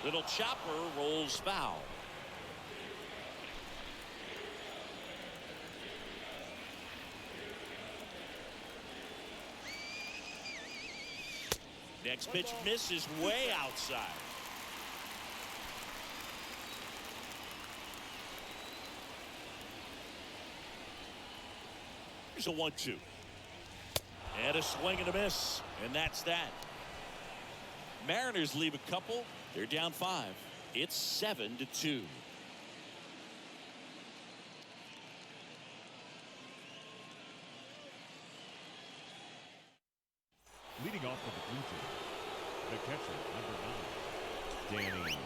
Little chopper rolls foul. Next pitch misses way outside. Here's a 1-2. And a swing and a miss. And that's that. Mariners leave a couple. They're down 5. It's 7-2. Leading off for the Blue Jays, the catcher, number 9, Danny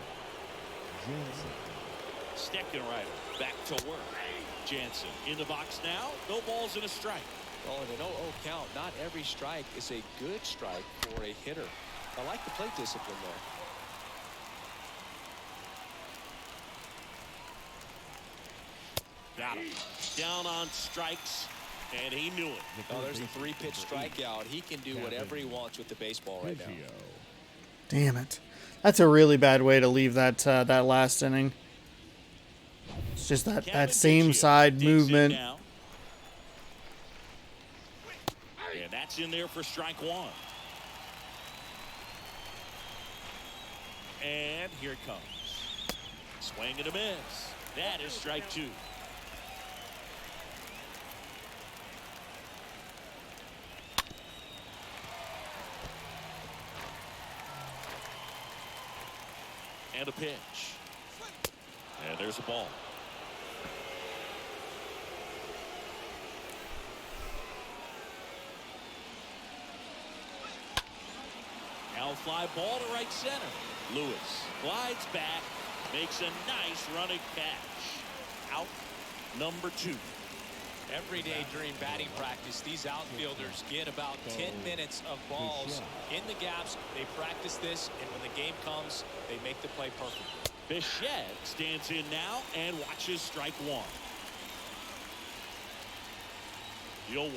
Jansen. Steckenrider back to work. Jansen in the box now. No balls and a strike. Well, in an 0-0 count, not every strike is a good strike for a hitter. I like the plate discipline there. Got him. Down on strikes, and he knew it. Oh, there's a 3-pitch strikeout. He can do whatever he wants with the baseball right now. Damn it. That's a really bad way to leave that that last inning. It's just that same side movement. And that's in there for strike one. And here it comes. Swing and a miss. That is strike two. And a pitch. And there's a ball. Now fly ball to right center. Lewis glides back, makes a nice running catch. Out number 2. Every day during batting practice, these outfielders get about 10 minutes of balls in the gaps. They practice this, and when the game comes, they make the play perfect. Bichette stands in now and watches strike one. The 0-1.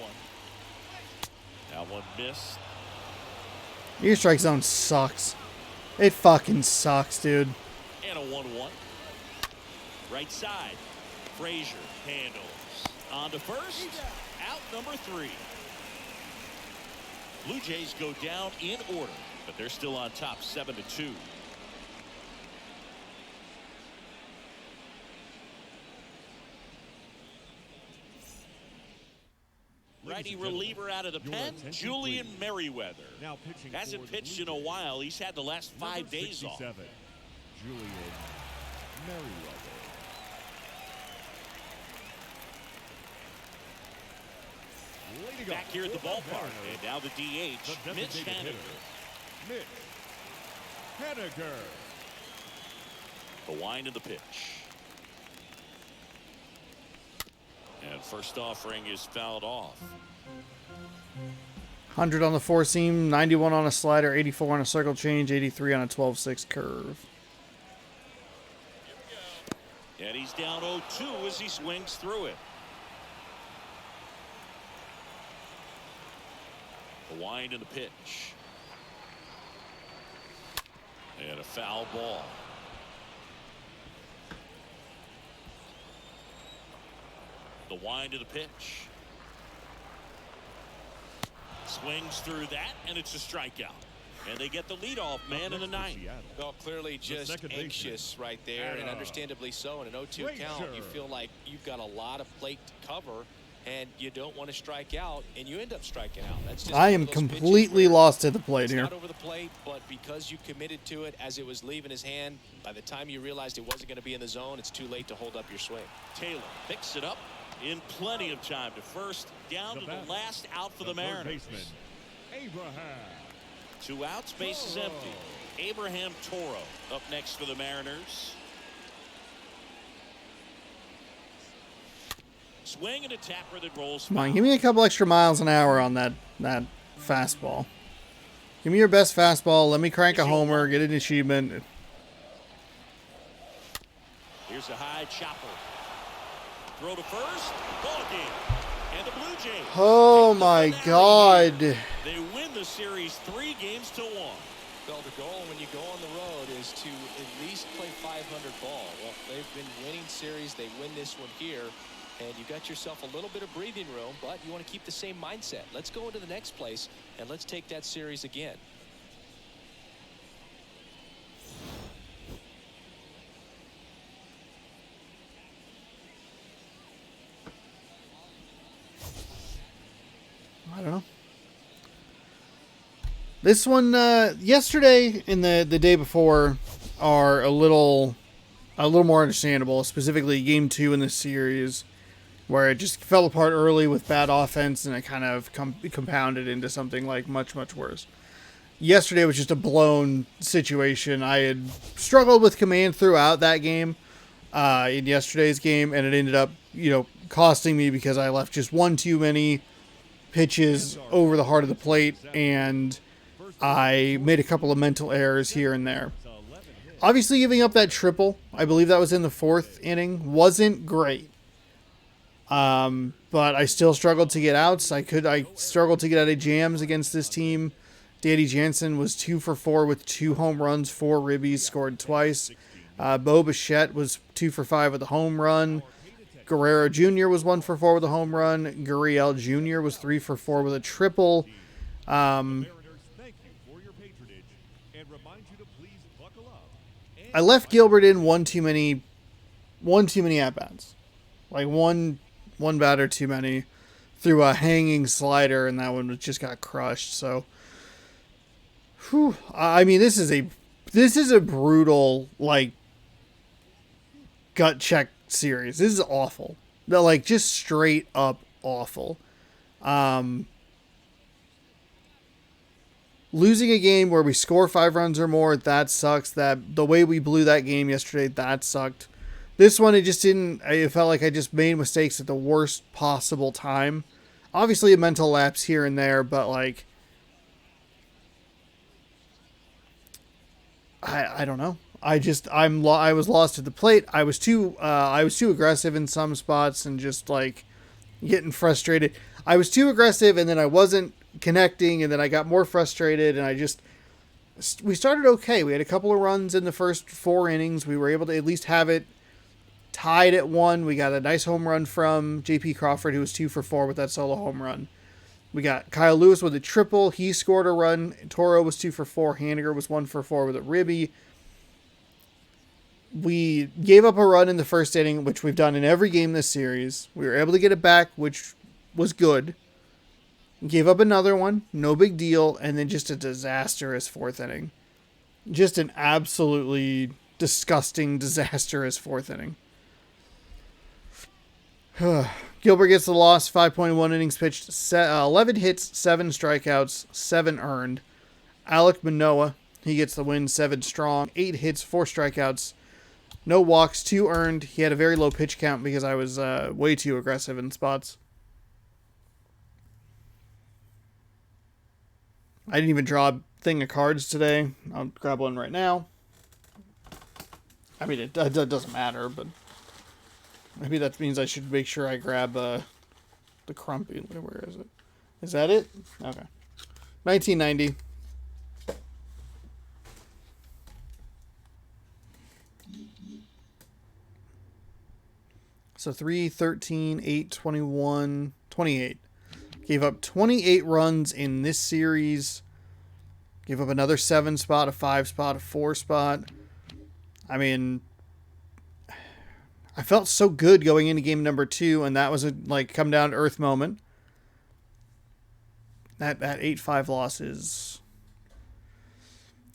That one missed. Your strike zone sucks. It fucking sucks, dude. And a 1-1. Right side. Frazier handles. On to first. Out number 3. Blue Jays go down in order, but they're still on top 7-2. Righty reliever out of the pen, Julian Merriweather. Now pitching hasn't pitched in a while. He's had the last 5 days off. Julian Merriweather. Back here at the ballpark, and now the DH, Mitch Haniger. Mitch Haniger. The wind of the pitch. And first offering is fouled off. 100 on the 4-seam, 91 on a slider, 84 on a circle change, 83 on a 12-6 curve. And he's down 0-2 as he swings through it. The wind and the pitch. And a foul ball. The wind of the pitch. Swings through that, and it's a strikeout. And they get the leadoff man in the ninth. Well, clearly just anxious right there, and understandably so. In an 0-2 count, you feel like you've got a lot of plate to cover, and you don't want to strike out, and you end up striking out. That's just I am completely lost at the plate here. Not over the plate, but because you committed to it as it was leaving his hand, by the time you realized it wasn't going to be in the zone, it's too late to hold up your swing. Taylor picks it up in plenty of time to first, down to the last out for the Mariners. Abraham. 2 outs, base is empty. Abraham Toro up next for the Mariners. Swing and a tapper that rolls. Come on, give me a couple extra miles an hour on that fastball. Give me your best fastball. Let me crank a homer, get an achievement. Here's a high chopper. Throw to first. Ball game. And the Blue Jays. Oh my God. They win the series 3-1. Well, the goal when you go on the road is to at least play 500 ball. Well, they've been winning series. They win this one here. And you got yourself a little bit of breathing room, but you want to keep the same mindset. Let's go into the next place, and let's take that series again. I don't know. This one, yesterday and the day before are a little more understandable, specifically game 2 in this series, where it just fell apart early with bad offense, and it kind of compounded into something like much, much worse. Yesterday was just a blown situation. I had struggled with command throughout that game, in yesterday's game, and it ended up, costing me because I left just one too many pitches over the heart of the plate, and I made a couple of mental errors here and there. Obviously, giving up that triple, I believe that was in the 4th inning, wasn't great. But I still struggled to get outs. I struggled to get out of jams against this team. Danny Jansen was 2 for 4 with 2 home runs, 4 ribbies, scored twice. Bo Bichette was 2 for 5 with a home run. Guerrero Jr. was 1 for 4 with a home run. Gurriel Jr. was 3 for 4 with a triple. I left Gilbert in one too many at-bats. Like one batter too many. Threw a hanging slider, and that one just got crushed. So, I mean, this is a brutal, like, gut check series. This is awful. Like, just straight up awful. Losing a game where we score 5 runs or more, that sucks. That the way we blew that game yesterday, that sucked. This one, it just didn't. It felt like I just made mistakes at the worst possible time. Obviously, a mental lapse here and there, but like, I don't know. I was lost at the plate. I was too aggressive in some spots and just like getting frustrated. I was too aggressive, and then I wasn't connecting, and then I got more frustrated, and we started okay. We had a couple of runs in the first 4 innings. We were able to at least have it tied at 1. We got a nice home run from J.P. Crawford, who was 2 for 4 with that solo home run. We got Kyle Lewis with a triple. He scored a run. Toro was 2 for 4. Haniger was 1 for 4 with a ribby. We gave up a run in the first inning, which we've done in every game this series. We were able to get it back, which was good. Gave up another one, no big deal, and then just a disastrous 4th inning. Just an absolutely disgusting, disastrous 4th inning. Gilbert gets the loss, 5.1 innings pitched, 11 hits, 7 strikeouts, 7 earned. Alek Manoah, he gets the win, 7 strong, 8 hits, 4 strikeouts, no walks, 2 earned. He had a very low pitch count because I was way too aggressive in spots. I didn't even draw a thing of cards today. I'll grab one right now. I mean, it doesn't matter, but maybe that means I should make sure I grab the Crumpy. Where is it? Is that it? Okay. 1990. So 3, 13, 8, 21, 28. Gave up 28 runs in this series. Gave up another 7 spot, a 5 spot, a 4 spot. I mean, I felt so good going into game number 2, and that was a like come down to earth moment. That 8-5 loss is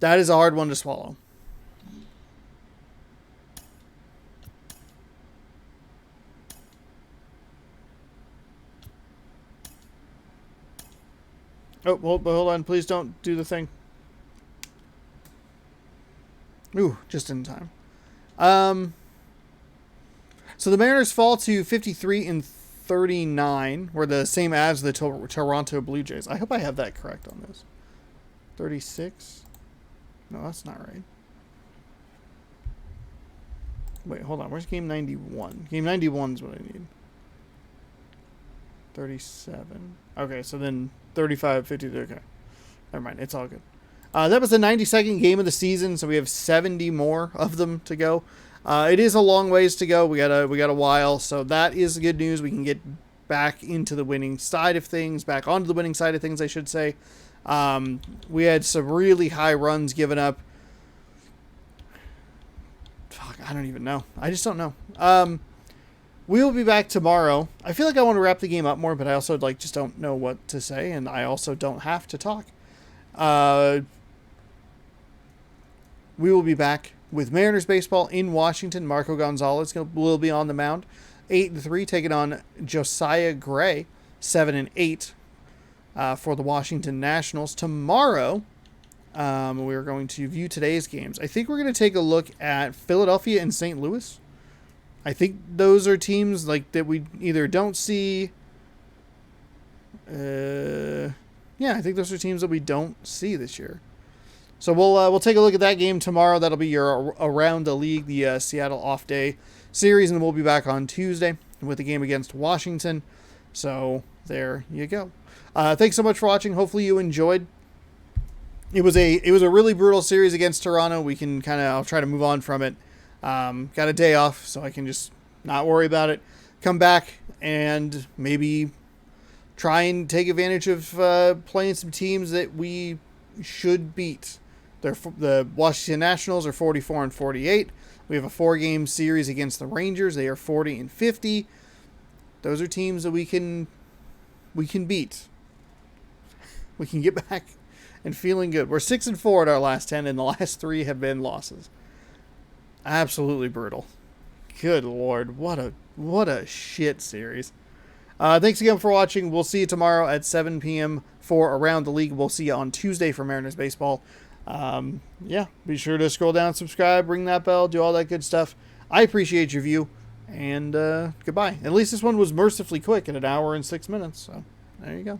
a hard one to swallow. Oh, hold on. Please don't do the thing. Ooh, just in time. So the Mariners fall to 53-39. We're the same as the Toronto Blue Jays. I hope I have that correct on this. 36? No, that's not right. Wait, hold on. Where's game 91? Game 91 is what I need. 37. Okay, so then 35, 50. Okay. Never mind. It's all good. That was the 92nd game of the season, so we have 70 more of them to go. It is a long ways to go. We got a while, so that is good news. We can get back into the winning side of things, back onto the winning side of things, I should say. We had some really high runs given up. Fuck, I don't even know. I just don't know. We will be back tomorrow. I feel like I want to wrap the game up more, but I also just don't know what to say, and I also don't have to talk. We will be back with Mariners baseball in Washington. Marco Gonzalez will be on the mound. 8-3, taking on Josiah Gray. 7-8 for the Washington Nationals. Tomorrow, we're going to view today's games. I think we're going to take a look at Philadelphia and St. Louis. I think those are teams that we either don't see. Yeah, yeah, I think those are teams that we don't see this year. So we'll take a look at that game tomorrow. That'll be your Around the League, the Seattle off day series, and we'll be back on Tuesday with the game against Washington. So there you go. Thanks so much for watching. Hopefully you enjoyed. It was a really brutal series against Toronto. We can I'll try to move on from it. Got a day off, so I can just not worry about it. Come back and maybe try and take advantage of playing some teams that we should beat. The Washington Nationals are 44-48. We have a 4-game series against the Rangers. They are 40-50. Those are teams that we can beat. We can get back and feeling good. We're 6-4 at our last 10, and the last 3 have been losses. Absolutely brutal. Good Lord, what a shit series. Thanks again for watching. We'll see you tomorrow at 7 p.m. for Around the League. We'll see you on Tuesday for Mariners Baseball. Yeah, be sure to scroll down, subscribe, ring that bell, do all that good stuff. I appreciate your view, and goodbye. At least this one was mercifully quick at 1 hour and 6 minutes, so there you go.